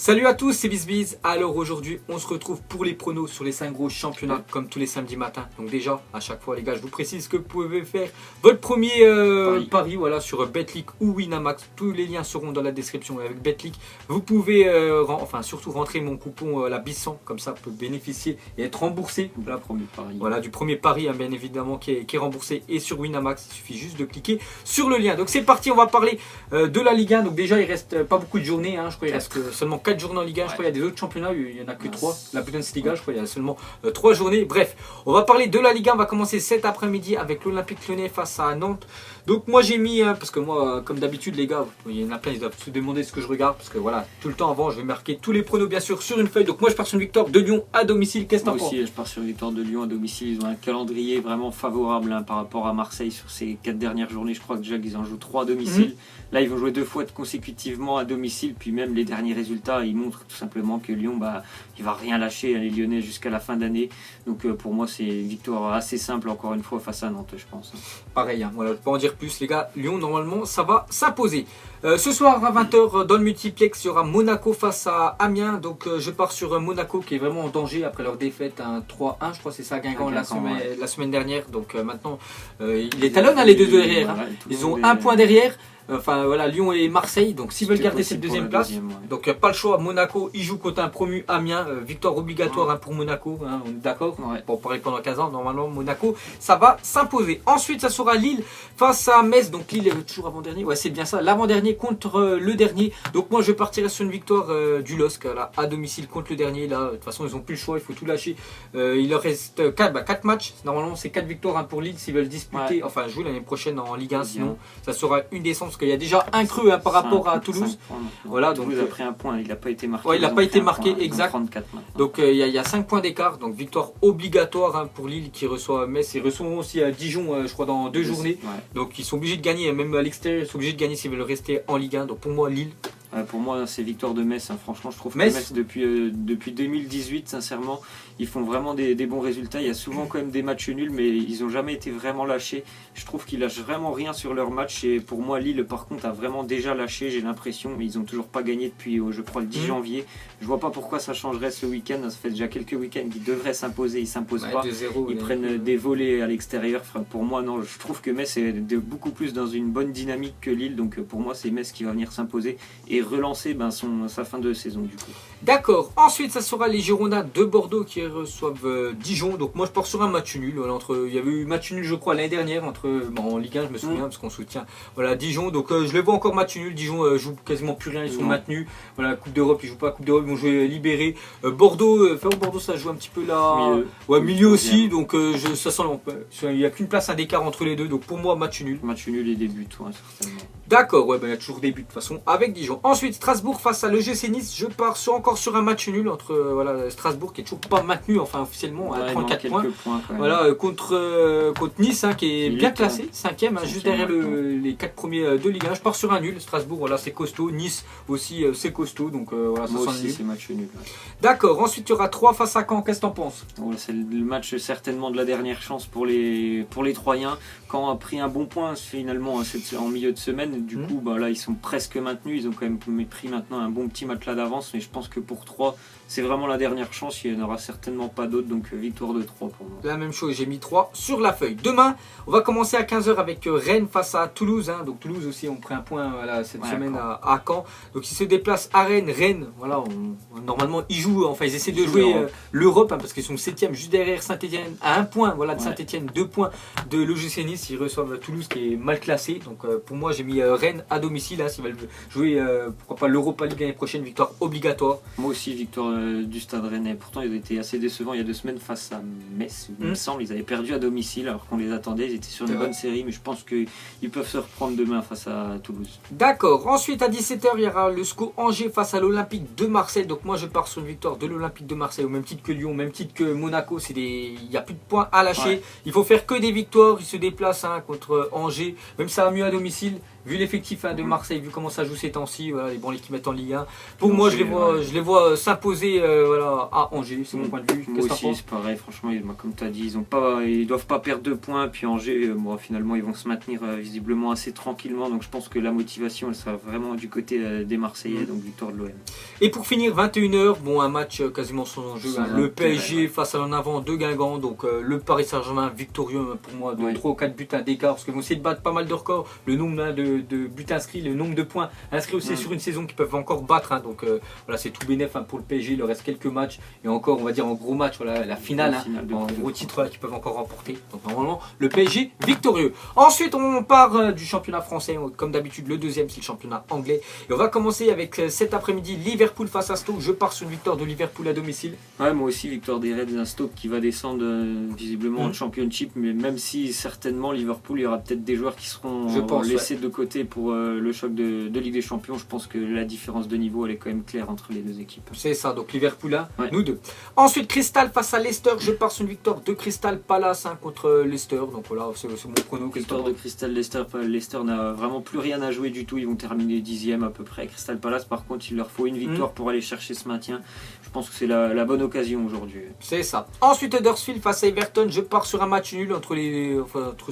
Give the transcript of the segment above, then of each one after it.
Salut à tous, c'est BizBiz. Alors aujourd'hui, on se retrouve pour les pronos sur les 5 gros championnats, comme tous les samedis matins. Donc déjà, à chaque fois les gars, je vous précise que vous pouvez faire votre premier pari voilà, sur Betclic ou Winamax. Tous les liens seront dans la description. Et avec Betclic, vous pouvez surtout rentrer mon coupon la BIS100, comme ça vous pouvez bénéficier et être remboursé. Voilà, du premier pari, hein, bien évidemment, qui est remboursé. Et sur Winamax, il suffit juste de cliquer sur le lien. Donc c'est parti, on va parler de la Ligue 1. Donc déjà, il reste pas beaucoup de journées, hein. Je crois qu'il reste seulement 4 journées en Ligue 1, je crois qu'il y a des autres championnats, il n'y en a que 3. La Bundesliga, je crois qu'il y a seulement 3 journées. Bref, on va parler de la Ligue 1, on va commencer cet après-midi avec l'Olympique Lyonnais face à Nantes. Donc moi j'ai mis, parce que moi comme d'habitude les gars, il y en a plein, ils doivent se demander ce que je regarde, parce que voilà, tout le temps avant je vais marquer tous les pronos bien sûr sur une feuille. Donc moi je pars sur une victoire de Lyon à domicile. Qu'est-ce que t'en penses? Moi aussi je pars sur une victoire de Lyon à domicile, ils ont un calendrier vraiment favorable par rapport à Marseille sur ces 4 dernières journées. Je crois que déjà qu'ils en jouent 3 à domicile. Là ils vont jouer 2 fois consécutivement à domicile, puis même les derniers résultats ils montrent tout simplement que Lyon il va rien lâcher, les Lyonnais, jusqu'à la fin d'année. Donc pour moi c'est une victoire assez simple encore une fois face à Nantes, je pense. Pareil, hein, voilà, je peux pas en dire plus les gars. Lyon normalement ça va s'imposer. Ce soir à 20h dans le multiplex, il y aura Monaco face à Amiens. Donc je pars sur Monaco qui est vraiment en danger après leur défaite 3-1, je crois que c'est ça à Guingamp la semaine dernière. Donc maintenant il est talonne les deux derrière, hein. Ils ont un point derrière. Enfin voilà, Lyon et Marseille, donc s'ils veulent garder cette deuxième place, donc pas le choix. Monaco, ils jouent contre un promu Amiens, victoire obligatoire pour Monaco, hein, on est d'accord, pour parler pendant 15 ans, normalement Monaco, ça va s'imposer. Ensuite, ça sera Lille face à Metz, donc Lille est toujours avant-dernier, ouais c'est bien ça, l'avant-dernier contre le dernier. Donc moi je partirai sur une victoire du LOSC à domicile contre le dernier. Là, de toute façon ils n'ont plus le choix, il faut tout lâcher. Il leur reste 4 matchs, normalement c'est 4 victoires pour Lille s'ils veulent disputer, enfin jouer l'année prochaine en Ligue 1, sinon ça sera une descente. Qu'il y a déjà un creux par rapport à Toulouse. Voilà, donc Toulouse a pris un point, il n'a pas été marqué. Il n'a pas été marqué, exact. Donc il y a 5 points d'écart, donc victoire obligatoire pour Lille qui reçoit Metz. Ils reçoivent aussi à Dijon, je crois, dans 2 journées. Donc ils sont obligés de gagner, même à l'extérieur, ils sont obligés de gagner s'ils veulent rester en Ligue 1. Donc pour moi, Lille. Pour moi, c'est victoire de Metz. Franchement, je trouve que Metz, depuis 2018, sincèrement, ils font vraiment des bons résultats. Il y a souvent quand même des matchs nuls, mais ils n'ont jamais été vraiment lâchés. Je trouve qu'ils lâchent vraiment rien sur leur match. Et pour moi, Lille, par contre, a vraiment déjà lâché, j'ai l'impression. Mais ils n'ont toujours pas gagné depuis, je crois, le 10 janvier. Je vois pas pourquoi ça changerait ce week-end. Ça fait déjà quelques week-ends qu'ils devraient s'imposer. Ils s'imposent pas. Ils prennent des volets à l'extérieur. Enfin, pour moi, non. Je trouve que Metz est beaucoup plus dans une bonne dynamique que Lille. Donc pour moi, c'est Metz qui va venir s'imposer et relancer sa fin de saison du coup. D'accord, ensuite ça sera les Girondins de Bordeaux qui reçoivent Dijon. Donc moi je pars sur un match nul. Il y avait eu match nul je crois l'année dernière en Ligue 1, je me souviens parce qu'on soutient Dijon. Donc je le vois encore match nul. Dijon joue quasiment plus rien, ils sont maintenus. Voilà, Coupe d'Europe, ils jouent pas Coupe d'Europe, ils vont jouer libéré. Bordeaux ça joue un petit peu là. Milieu aussi, donc ça sent il n'y a qu'une place, un écart entre les deux. Donc pour moi match nul. Match nul et des buts, certainement. D'accord, il y a toujours des buts de toute façon avec Dijon. Ensuite, Strasbourg face à l'EGC Nice. Je pars encore sur un match nul entre Strasbourg qui est toujours pas maintenu, enfin officiellement à 34 points. Voilà, contre Nice qui est bien classé, 5ème, juste derrière les 4 premiers de Ligue 1. Je pars sur un nul. Strasbourg, voilà, c'est costaud. Nice aussi, c'est costaud. Donc voilà, moi aussi, c'est match nul. D'accord, ensuite il y aura 3 face à Caen. Qu'est-ce que t'en penses? C'est le match certainement de la dernière chance pour les Troyens. Caen a pris un bon point finalement en milieu de semaine. Du coup, là, ils sont presque maintenus. Ils ont quand même pris maintenant un bon petit matelas d'avance. Mais je pense que pour 3, c'est vraiment la dernière chance. Il n'y en aura certainement pas d'autres. Donc, victoire de 3 pour moi. La même chose, j'ai mis 3 sur la feuille. Demain, on va commencer à 15h avec Rennes face à Toulouse. Donc, Toulouse aussi, on pris un point cette semaine à Caen. Donc, ils se déplacent à Rennes. Rennes, voilà, normalement, ils jouent. Enfin, ils essaient de jouer l'Europe parce qu'ils sont 7ème, juste derrière Saint-Etienne, à 1 point. Voilà, de Saint-Etienne, 2 points de l'OGC Nice. Ils reçoivent Toulouse qui est mal classé. Donc, pour moi, j'ai mis Rennes à domicile, s'ils veulent jouer pourquoi pas l'Europa League l'année prochaine, victoire obligatoire. Moi aussi, victoire du Stade Rennais. Pourtant, ils ont été assez décevants il y a 2 semaines face à Metz, il me semble. Ils avaient perdu à domicile alors qu'on les attendait. Ils étaient sur une bonne série, mais je pense qu'ils peuvent se reprendre demain face à Toulouse. D'accord. Ensuite, à 17h, il y aura le SCO Angers face à l'Olympique de Marseille. Donc moi, je pars sur une victoire de l'Olympique de Marseille, au même titre que Lyon, au même titre que Monaco. Il n'y a plus de points à lâcher. Il faut faire que des victoires. Ils se déplacent contre Angers. Même ça va mieux à domicile. vu l'effectif de Marseille, vu comment ça joue ces temps-ci, voilà, les branlés qui mettent en Ligue 1. Pour moi, je les vois s'imposer voilà, à Angers, c'est mon point de vue. Moi aussi, c'est pareil, franchement, comme tu as dit, ils doivent pas perdre 2 points, puis Angers, finalement, ils vont se maintenir visiblement assez tranquillement, donc je pense que la motivation, elle sera vraiment du côté des Marseillais, donc victoire de l'OM. Et pour finir, 21h, un match quasiment sans enjeu, le PSG face à l'en avant de Guingamp, donc le Paris Saint-Germain victorieux pour moi de 3 ou 4 buts à d'écart, parce qu'ils vont essayer de battre pas mal de records, le nombre de buts inscrits, le nombre de points inscrits aussi sur une saison qu'ils peuvent encore battre, donc voilà, c'est tout bénef pour le PSG, il leur reste quelques matchs, et encore on va dire en gros match, voilà, la finale, en gros titre qu'ils peuvent encore remporter, donc normalement le PSG victorieux. Ensuite on part du championnat français, comme d'habitude le deuxième c'est le championnat anglais, et on va commencer avec cet après-midi Liverpool face à Stoke. Je pars sur une victoire de Liverpool à domicile. Ouais, moi aussi victoire des Reds, un Stoke qui va descendre visiblement en Championship, mais même si certainement Liverpool, il y aura peut-être des joueurs qui seront laissés de côté pour le choc de Ligue des Champions, je pense que la différence de niveau elle est quand même claire entre les deux équipes. C'est ça, donc Liverpool 1, nous 2. Ensuite Crystal face à Leicester, je pars sur une victoire de Crystal Palace contre Leicester, donc voilà c'est mon prono. Victoire de Crystal Leicester n'a vraiment plus rien à jouer du tout, ils vont terminer 10e à peu près. Crystal Palace par contre il leur faut une victoire pour aller chercher ce maintien, je pense que c'est la bonne occasion aujourd'hui. C'est ça. Ensuite Huddersfield face à Everton, je pars sur un match nul entre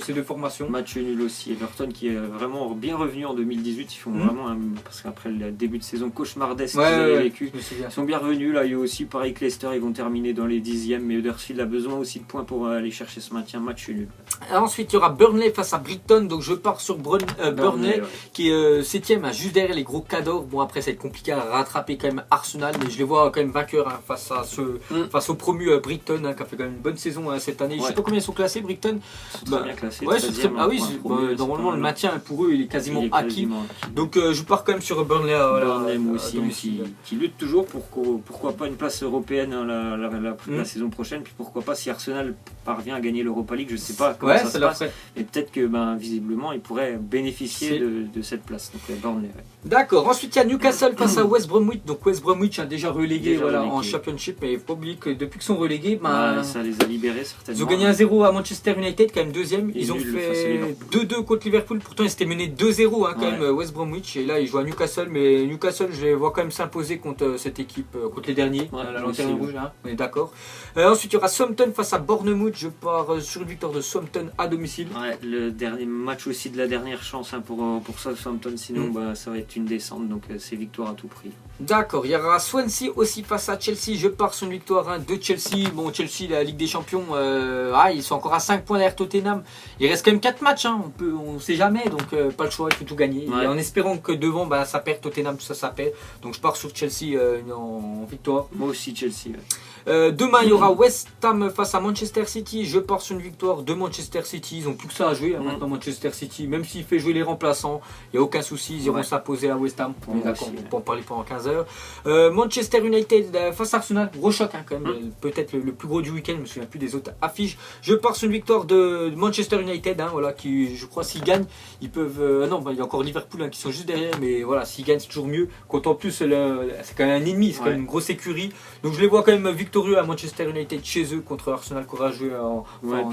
ces deux formations. Match nul aussi, Everton qui est vraiment bien revenu en 2018, ils font vraiment parce qu'après le début de saison cauchemardesque qu'ils avaient vécu, ils sont bien revenus là, et aussi pareil que Leicester, ils vont terminer dans les 10e, mais Huddersfield a besoin aussi de points pour aller chercher ce maintien, match nul. Ensuite il y aura Burnley face à Brighton, donc je pars sur Burnley qui est 7e, juste derrière les gros cadors. Bon après ça va être compliqué à rattraper quand même Arsenal, mais je les vois quand même vainqueurs face au promu Brighton qui a fait quand même une bonne saison cette année. Je sais pas combien ils sont classés Brighton. Très bien classés. Normalement le maintien pour eux il est quasiment acquis. Donc je pars quand même sur Burnley. Moi aussi qui lutte toujours pour pourquoi pas une place européenne la saison prochaine, puis pourquoi pas si Arsenal parvient à gagner l'Europa League, je sais pas comment ça se passe, et peut-être que visiblement ils pourraient bénéficier de cette place. Donc Burnley. D'accord, ensuite il y a Newcastle face à West Bromwich, donc West Bromwich a déjà relégué en Championship, mais il ne faut pas oublier que depuis qu'ils sont relégués, ça les a libérés certainement. Ils ont gagné 1-0 à Manchester United, quand même deuxième, ils ont fait 2-2 contre Liverpool, pourtant ils s'étaient menés 2-0 quand même West Bromwich, et là ils jouent à Newcastle, mais Newcastle je les vois quand même s'imposer contre cette équipe, contre les derniers, la lanterne rouge, on est d'accord. Ensuite il y aura Southampton face à Bournemouth, je pars sur une victoire de Southampton à domicile. Le dernier match aussi de la dernière chance pour Southampton, sinon ça va être une descente, donc c'est victoire à tout prix. D'accord, il y aura Swansea aussi face à Chelsea, je pars sur une victoire de Chelsea. Bon, Chelsea, la Ligue des Champions, ils sont encore à 5 points derrière Tottenham. Il reste quand même 4 matchs, on sait jamais, donc pas le choix, il faut tout gagner. Et en espérant que devant, ça perd Tottenham, tout ça perd. Donc je pars sur Chelsea en victoire. Moi aussi Chelsea. Demain il y aura West Ham face à Manchester City, je pars sur une victoire de Manchester City, ils ont plus que ça à jouer maintenant Manchester City, même s'il fait jouer les remplaçants, il n'y a aucun souci, ils iront s'imposer à West Ham, on peut en parler pendant 15 heures. Manchester United face à Arsenal, gros choc quand même, peut-être le plus gros du week-end, je ne me souviens plus des autres affiches, je pars sur une victoire de Manchester United, qui je crois s'ils gagnent, ils peuvent, il y a encore Liverpool qui sont juste derrière, mais voilà, s'ils gagnent c'est toujours mieux, quand en plus c'est quand même un ennemi, c'est quand même une grosse écurie, donc je les vois quand même victorieux à Manchester United chez eux contre Arsenal qui aura joué en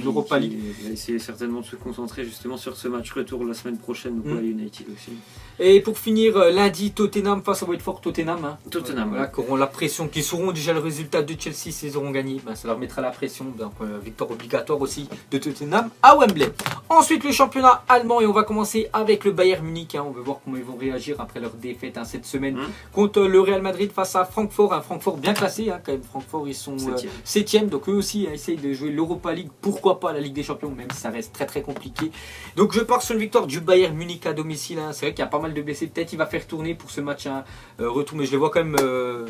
Europa League. Il va essayer certainement de se concentrer justement sur ce match retour la semaine prochaine pour United aussi. Et pour finir, lundi, Tottenham face à Watford, Tottenham qui auront la pression, qui sauront déjà le résultat de Chelsea s'ils auront gagné, ça leur mettra la pression, donc victoire obligatoire aussi de Tottenham à Wembley. Ensuite le championnat allemand, et on va commencer avec le Bayern Munich, on va voir comment ils vont réagir après leur défaite cette semaine contre le Real Madrid face à Francfort, Francfort bien classé quand même, Francfort ils sont 7e, donc eux aussi essayent de jouer l'Europa League, pourquoi pas la Ligue des Champions, même si ça reste très très compliqué. Donc je pars sur une victoire du Bayern Munich à domicile, c'est vrai qu'il y a pas mal de blessés, peut-être il va faire tourner pour ce match retour, mais je les vois quand même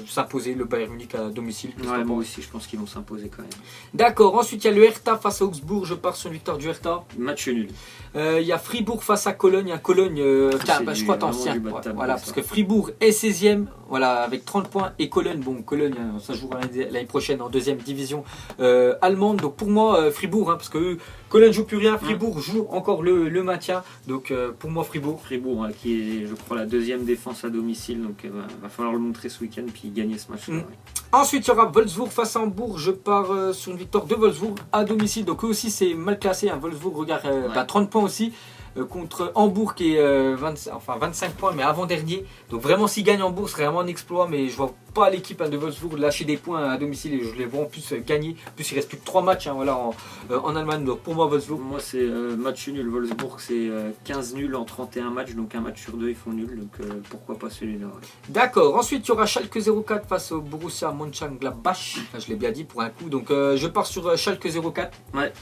s'imposer, le Bayern Munich à domicile. Moi aussi je pense qu'ils vont s'imposer quand même. D'accord, ensuite il y a le Hertha face à Augsbourg, je pars sur une victoire du Hertha. Match nul. Il y a Fribourg face à Cologne, Cologne je crois ancien, parce que Fribourg est 16e, avec 30 points, et Cologne, Cologne ça jouera l'année prochaine en deuxième division allemande, donc pour moi Fribourg, parce que Cologne joue plus rien, Fribourg joue encore le maintien, donc pour moi Fribourg qui est je crois la deuxième défense à domicile, donc va falloir le montrer ce week-end puis gagner ce match. Ensuite il y aura Wolfsburg face à Hambourg, je pars sur une victoire de Wolfsburg à domicile, donc eux aussi c'est mal classé, Wolfsburg, regarde, 30 points aussi. contre Hambourg qui est 25 points mais avant-dernier. Donc vraiment s'ils gagnent Hambourg ce serait vraiment un exploit, mais je vois pas l'équipe de Wolfsburg lâcher des points à domicile et je les vois en plus gagner. En plus il reste plus que 3 matchs voilà, en Allemagne, donc pour moi Wolfsburg. Moi c'est match nul, Wolfsburg c'est 15 nuls en 31 matchs, donc un match sur 2 ils font nul, donc pourquoi pas celui-là. Ouais. D'accord, ensuite il y aura Schalke 04 face au Borussia Mönchengladbach, je l'ai bien dit pour un coup, donc je pars sur Schalke 04. Ouais.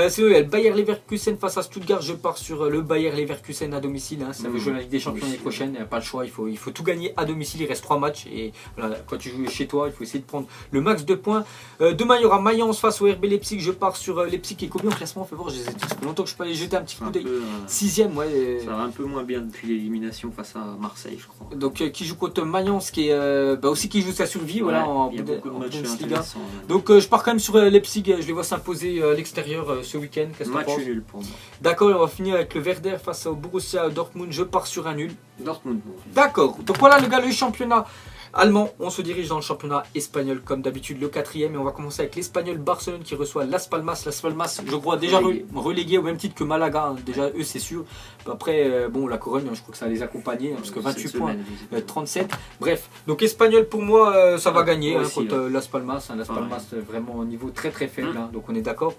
Sinon, il y a le Bayer Leverkusen face à Stuttgart. Je pars sur le Bayer Leverkusen à domicile. Ça veut jouer la Ligue des Champions l'année prochaine. Il n'y a pas le choix. Il faut tout gagner à domicile. Il reste 3 matchs. Et voilà, quand tu joues chez toi, il faut essayer de prendre le max de points. Demain, il y aura Mayence face au RB Leipzig. Je pars sur Leipzig qui est combien en classement? Fais voir, je les ai tous. Ça fait longtemps que je peux aller jeter un petit coup d'œil. 6ème, ouais. Ça va un peu moins bien depuis l'élimination face à Marseille, je crois. Donc, qui joue contre Mayence, qui est aussi qui joue sa survie. Voilà, en Bundesliga. Donc, je pars quand même sur Leipzig. Je les vois s'imposer à l'extérieur ce week-end. Match nul pour moi. D'accord, on va finir avec le Werder face au Borussia Dortmund. Je pars sur un nul. Dortmund. D'accord. Donc voilà le gars, le championnat allemand. On se dirige dans le championnat espagnol comme d'habitude, le 4ème. Et on va commencer avec l'Espagnol Barcelone qui reçoit Las Palmas. Las Palmas, je crois déjà relégué au même titre que Malaga. Déjà eux c'est sûr. Après bon la Corogne, je crois que ça va les accompagner parce que 28 points, 37. Bref, donc Espagnol pour moi ça va gagner contre Las Palmas. Las Palmas vraiment au niveau très très faible. Donc on est d'accord.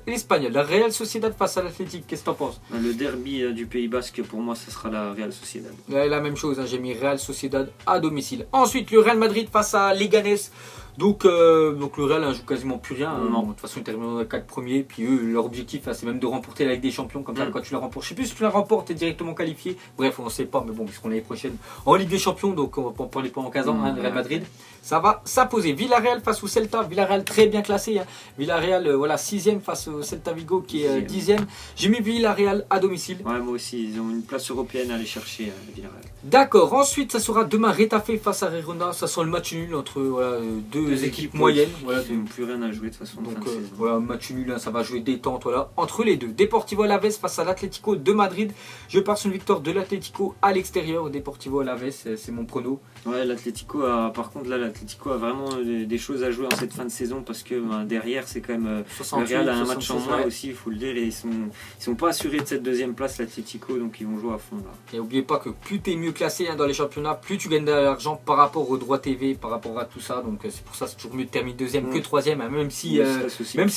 L'Espagnol, la Real Sociedad face à l'Athletic. Qu'est-ce que t'en penses? Le derby du Pays Basque pour moi ce sera la Real Sociedad. La même chose, j'ai mis Real Sociedad à domicile. Ensuite le Real Madrid face à Leganés. Donc le Real ne joue quasiment plus rien. De toute façon, ils terminent dans les 4 premiers. Puis eux, leur objectif, c'est même de remporter la Ligue des Champions. Comme ça, quand tu la remportes, je ne sais plus si tu la remportes, tu es directement qualifié. Bref, on ne sait pas. Mais bon, ils seront l'année prochaine en Ligue des Champions. Donc on va pas en parler pendant 15 ans. Le Real Madrid, ça va s'imposer. Villarreal face au Celta. Villarreal très bien classé. Villarreal, voilà, 6ème face au Celta Vigo qui est 10ème. J'ai mis Villarreal à domicile. Ouais, moi aussi, ils ont une place européenne à aller chercher, Villarreal. D'accord. Ensuite, ça sera demain Retafe face à Girona. Ça sera le match nul entre deux équipes moyennes. Voilà, ils n'ont plus rien à jouer de toute façon. Donc voilà, match nul, ça va jouer détente voilà, entre les deux. Deportivo Alavés face à l'Atlético de Madrid. Je pars sur une victoire de l'Atlético à l'extérieur. Deportivo Alavés, c'est mon prono. Ouais, l'Atlético a, par contre là, l'Atlético a vraiment des choses à jouer en cette fin de saison parce que derrière c'est quand même 68, le Real a un match en moins aussi, il faut le dire, et ils sont pas assurés de cette deuxième place l'Atlético, donc ils vont jouer à fond là. Et n'oubliez pas que plus tu es mieux classé dans les championnats, plus tu gagnes de l'argent par rapport aux droits TV, par rapport à tout ça. Donc c'est pour ça c'est toujours mieux de terminer deuxième que troisième, hein, même si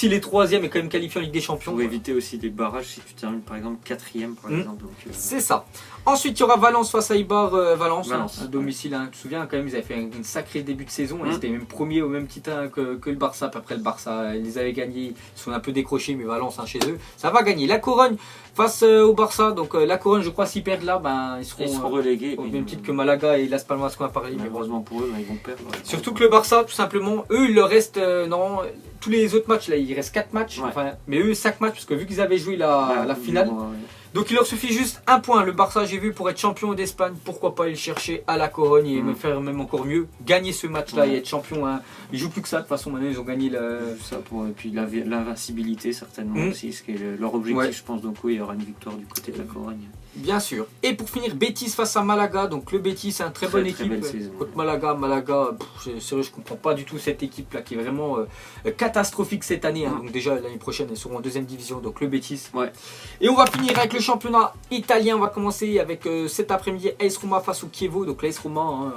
les troisièmes est quand même qualifié en Ligue des Champions. Pour éviter aussi des barrages si tu termines par exemple quatrième par exemple. C'est ça. Ensuite, il y aura Valence face à Eibar. Valence. À domicile. Tu te souviens, quand même, ils avaient fait un sacré début de saison. Ils étaient même premiers au même titre que le Barça. Puis après, le Barça, ils les avaient gagnés. Ils sont un peu décrochés, mais Valence, chez eux, ça va gagner. La Corogne face au Barça. Donc, la Corogne, je crois, s'ils perdent là, ils seront relégués. Au même titre que Malaga et Las Palmas qu'on a parlé. Mais heureusement pour eux, ils vont perdre. Surtout que le Barça, tout simplement, eux, il leur reste. Tous les autres matchs, là, il reste 4 matchs. Mais eux, 5 matchs, parce que vu qu'ils avaient joué la finale. Donc il leur suffit juste un point. Le Barça, j'ai vu, pour être champion d'Espagne, pourquoi pas aller le chercher à la Corogne et me faire même encore mieux, gagner ce match-là et être champion. Ils jouent plus que ça, de toute façon, maintenant ils ont gagné ça et puis l'invincibilité certainement aussi, ce qui est leur objectif, je pense. Donc oui, il y aura une victoire du côté de la Corogne. Bien sûr. Et pour finir, Betis face à Malaga. Donc le Betis, c'est une très bonne équipe. Contre Malaga, sérieux, je comprends pas du tout cette équipe-là qui est vraiment catastrophique cette année. Donc déjà l'année prochaine, ils seront en deuxième division. Donc le Betis. Et on va finir avec le championnat italien. On va commencer avec cet après-midi AS Roma face au Chievo. Donc l'AS Roma,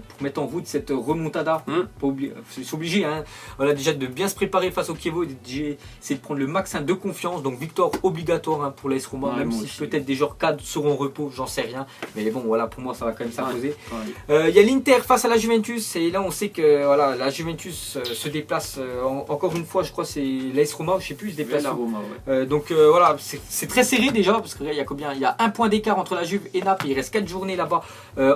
pour mettre en route cette remontada, c'est obligé. Voilà, déjà de bien se préparer face au Chievo. C'est de prendre le max de confiance. Donc victoire obligatoire pour l'AS Roma, même si peut-être des joueurs cadres seront en repos, j'en sais rien. Mais bon, voilà, pour moi ça va quand même s'imposer. Il y a l'Inter face à la Juventus. Et là on sait que voilà, la Juventus se déplace encore une fois. Je crois c'est l'AS Roma, je sais plus, se déplace. Donc voilà, c'est très serré déjà. Parce que là, il y a combien? Il y a un point d'écart entre la Juve et Naples. Il reste 4 journées là-bas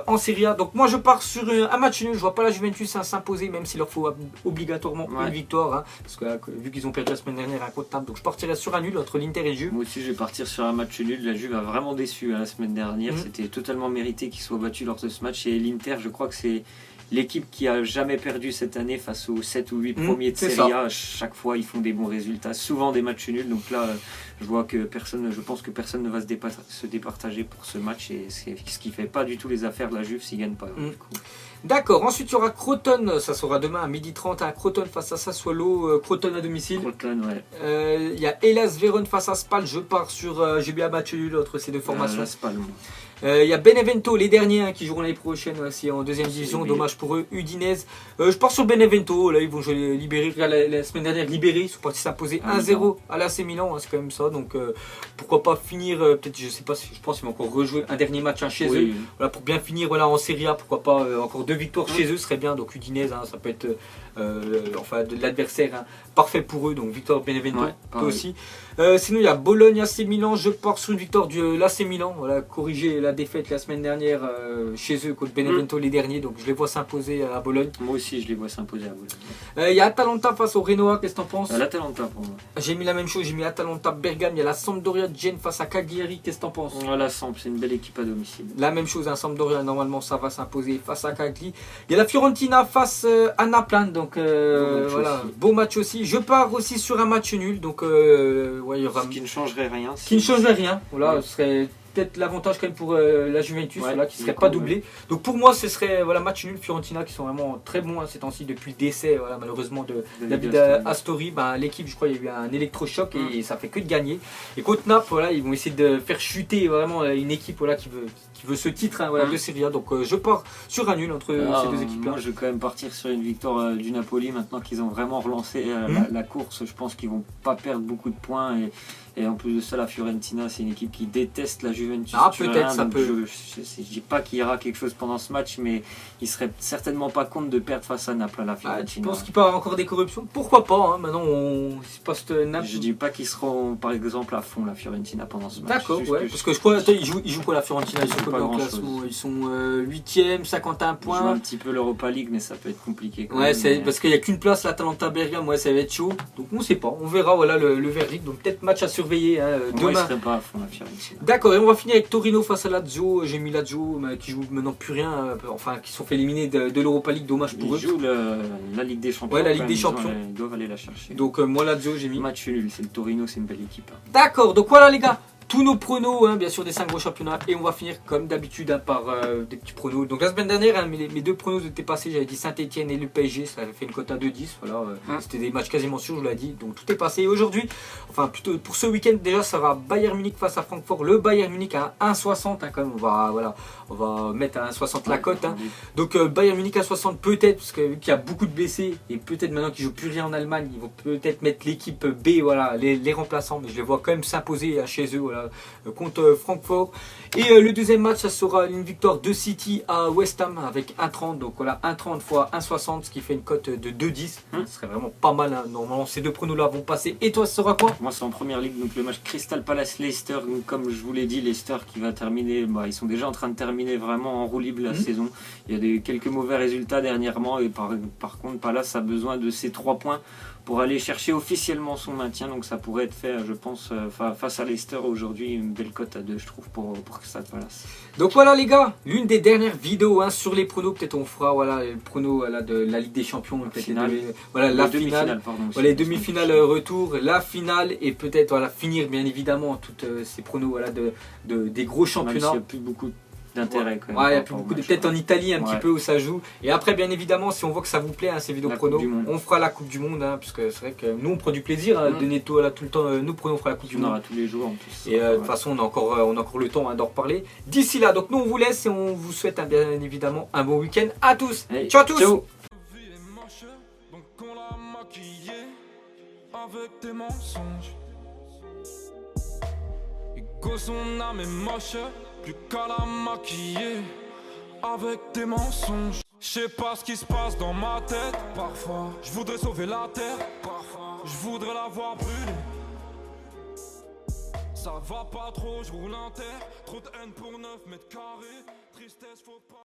en Serie A. Donc moi je pars sur un match nul. Je vois pas la Juventus s'imposer, même s'il leur faut obligatoirement une victoire. Parce que vu qu'ils ont perdu la semaine dernière un contre Naples. Donc je partirai sur un nul entre l'Inter et le Juve. Moi aussi je vais partir sur un match nul. La Juve a vraiment déçu la semaine dernière. C'était totalement mérité qu'ils soient battus lors de ce match. Et l'Inter, je crois que l'équipe qui a jamais perdu cette année face aux 7 ou 8 premiers de Serie A. Chaque fois, ils font des bons résultats, souvent des matchs nuls. Donc là, je pense que personne ne va se départager pour ce match, et ce qui fait pas du tout les affaires de la Juve s'ils gagnent pas. D'accord, ensuite il y aura Crotone, ça sera demain à 12h30, hein, Crotone face à Sassuolo, Crotone à domicile. Crotone, ouais. Il y a Hellas Vérone face à Spal, je pars sur j'ai bien match nul entre ces deux formations. Spal, il y a Benevento, les derniers qui joueront l'année prochaine aussi en deuxième division, dommage pour eux. Udinese, je pars sur Benevento, là ils vont jouer libéré, la semaine dernière libéré, ils sont partis s'imposer 1-0 à l'AC Milan, hein, c'est quand même ça, donc pourquoi pas finir, peut-être je sais pas, je pense qu'ils vont encore rejouer un dernier match chez eux, voilà, pour bien finir en Serie A, pourquoi pas encore 2 victoires chez eux serait bien, donc Udinese, hein, ça peut être de l'adversaire parfait pour eux, donc victoire Benevento aussi. Sinon il y a Bologne AC Milan, je pars sur une victoire de l'AC Milan, voilà, corriger la défaite la semaine dernière chez eux contre Benevento les derniers, donc je les vois s'imposer à Bologne. Moi aussi je les vois s'imposer à Bologne. Il y a Atalanta face au Genoa, qu'est-ce que t'en penses? L'Atalanta pour moi. J'ai mis la même chose, j'ai mis Atalanta Bergame, il y a la Sampdoria Gênes face à Cagliari, qu'est-ce que t'en penses? La Samp, c'est une belle équipe à domicile. La même chose, Sampdoria normalement ça va s'imposer face à Cagliari. Il y a la Fiorentina face à Naples, donc voilà, beau match aussi. Je pars aussi sur un match nul, donc il y aura... Ce qui ne changerait rien. Qui ne changerait rien, voilà, ce serait peut-être l'avantage quand même pour la Juventus, qui ne serait pas doublé. Donc pour moi ce serait match nul, Fiorentina qui sont vraiment très bons ces temps-ci depuis le décès malheureusement de David Astori. L'équipe, je crois, il y a eu un électrochoc et ça fait que de gagner. Et contre Naples, ils vont essayer de faire chuter vraiment une équipe qui veut ce titre de Serie A. Donc je pars sur un nul entre ces deux équipes-là. Moi je vais quand même partir sur une victoire du Napoli maintenant qu'ils ont vraiment relancé la course. Je pense qu'ils vont pas perdre beaucoup de points, et en plus de ça, la Fiorentina, c'est une équipe qui déteste la Juventus. Peut-être ça peut. Je dis pas qu'il y aura quelque chose pendant ce match, mais ils seraient certainement pas contre de perdre face à Naples, la Fiorentina. Tu penses qu'il peut y avoir encore des corruptions? Pourquoi pas, maintenant on poste Naples. Je dis pas qu'ils seront par exemple à fond la Fiorentina pendant ce match. D'accord, parce que je crois qu'ils jouent quoi la Fiorentina? Ils sont pas en classement, ils sont 8ème, 51 points. Ils jouent un petit peu l'Europa League, mais ça peut être compliqué. Parce qu'il n'y a qu'une place, l'Atalanta Bergame, ça va être chaud. Donc on sait pas, on verra le verdict. Donc peut-être match à surveiller demain. Moi, je serais pas à fond la Fiorentina. D'accord, et on va finir avec Torino face à Lazio. J'ai mis Lazio qui joue maintenant plus rien, qui sont fait éliminer de l'Europa League, dommage pour eux. Ils jouent la Ligue des Champions. La Ligue des Champions. Ils doivent aller la chercher. Donc moi Lazio j'ai mis. Match nul, c'est le Torino, c'est une belle équipe. D'accord, donc voilà les gars. Tous nos pronos, bien sûr, des 5 gros championnats. Et on va finir comme d'habitude par des petits pronos. Donc la semaine dernière, mes 2 pronos étaient passés. J'avais dit Saint-Etienne et le PSG. Ça avait fait une cote à 2,10. Voilà, c'était des matchs quasiment sûrs, je vous l'ai dit. Donc tout est passé. Et aujourd'hui, enfin plutôt pour ce week-end, déjà, ça va Bayern Munich face à Francfort. Le Bayern Munich à 1,60. Quand même, on va mettre à 1,60 la cote. Donc Bayern Munich à 60 peut-être, parce que vu qu'il y a beaucoup de blessés. Et peut-être maintenant qu'ils ne jouent plus rien en Allemagne, ils vont peut-être mettre l'équipe B, les remplaçants. Mais je les vois quand même s'imposer chez eux. Contre Francfort. Et le deuxième match, ça sera une victoire de City à West Ham avec 1,30. Donc voilà, 1,30 fois 1,60, ce qui fait une cote de 2,10. Ce serait vraiment pas mal. Normalement, ces 2 pronos-là vont passer. Et toi, ce sera quoi? Moi, c'est en première ligue. Donc le match Crystal Palace-Leicester. Comme je vous l'ai dit, Leicester qui va terminer. Ils sont déjà en train de terminer vraiment en roue libre la saison. Il y a quelques mauvais résultats dernièrement. Et par contre, Palace a besoin de ces 3 points pour aller chercher officiellement son maintien. Donc ça pourrait être fait, je pense, face à Leicester aujourd'hui, une belle cote à 2, je trouve, pour Crystal Palace. Donc voilà les gars, l'une des dernières vidéos sur les pronos. Peut-être on fera le prono de la Ligue des Champions, la finale, les demi-finales retour, la finale, et peut-être finir bien évidemment toutes ces pronos des gros championnats. Il n'y a plus beaucoup d'intérêt quand même. Il y a plus beaucoup peut-être en Italie un petit peu où ça joue. Et après, bien évidemment, si on voit que ça vous plaît, ces vidéos pronos, on fera la Coupe du Monde, puisque c'est vrai que nous on prend du plaisir de donner tout le temps. Nous pronos, on fera la Coupe du Monde. On aura tous les jours en plus. Et de toute façon, on a encore le temps d'en reparler. D'ici là, donc nous on vous laisse et on vous souhaite bien évidemment un bon week-end à tous. Hey, ciao à tous. Ciao. Avec tes mensonges, son âme est moche, plus qu'à la maquiller. Avec tes mensonges, je sais pas ce qui se passe dans ma tête. Parfois, je voudrais sauver la terre. Parfois, je voudrais la voir brûler. Ça va pas trop, je roule un terre. Trop de haine pour 9 mètres carrés. Tristesse, faut pas.